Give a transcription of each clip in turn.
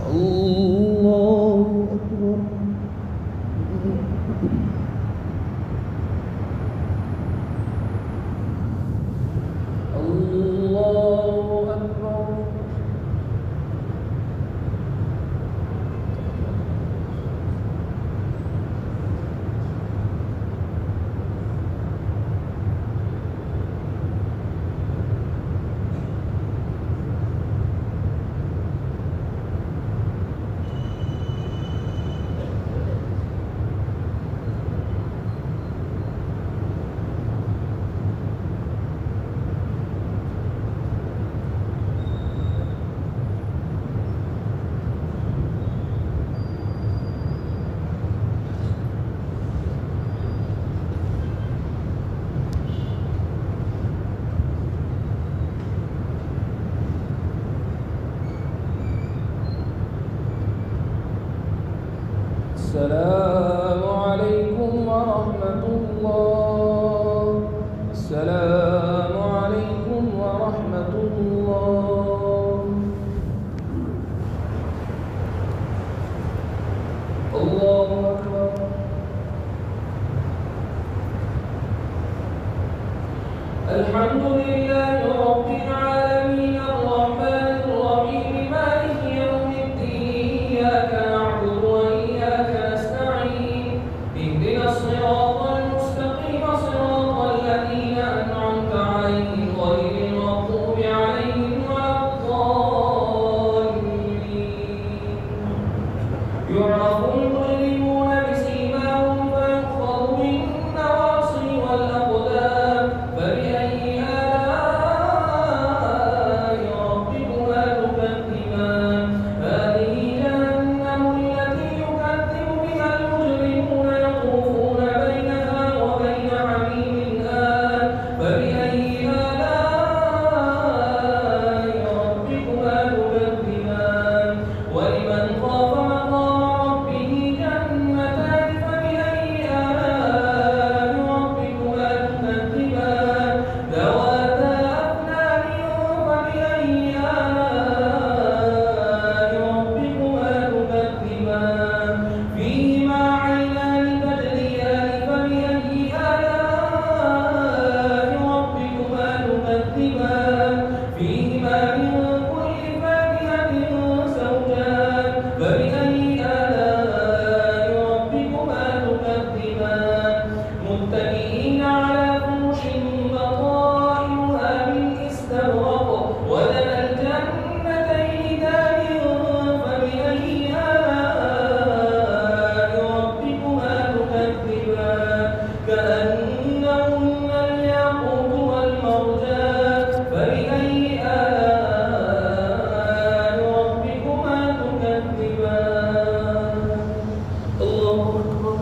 الله أكبر. الله أكبر. السلام عليكم ورحمة الله. السلام عليكم ورحمة الله. الله أكبر. الحمد لله رب العالمين الرحمن الرحيم مالك يوم الدين إياك نعبد وإياك نستعين اهدنا الصراط المستقيم صراط الذين أنعمت عليهم غير المغضوب عليهم ولا الضالين. يعرف المجرمون بسيماهم فيؤخذ بالنواصي والأقدام فبأي آلاء ربكما تكذبان هذه جهنم التي يكذب بها المجرمون يطوفون بينها وبين حميم آن فبأي آلاء ربكما تكذبان ولمن خاف مقام ربه جنتان فبأي آلاء ربكما تكذبان ذواتا أفنان فبأي آلاء ربكما تكذبان فيهما عينان تجريان فبأي آلاء ربكما تكذبان فيهما من كل فاكهة زوجان فبأي آلاء ربكما تكذبان متكئين على فرش بطائنها من استبرق وجنى الجنتين دان فبأي آلاء ربكما تكذبان كأنهن الياقوت والمرجان فبأي آلاء ربكما تكذبان. الله أكبر.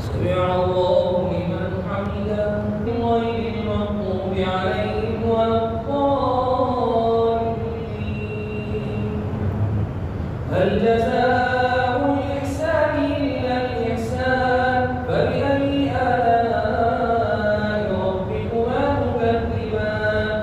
سمع الله لمن حمده غير المغضوب عليهم ولا الضالين. هل جزاء الإحسان إلا الإحسان فبأي آلاء ربكما تكذبان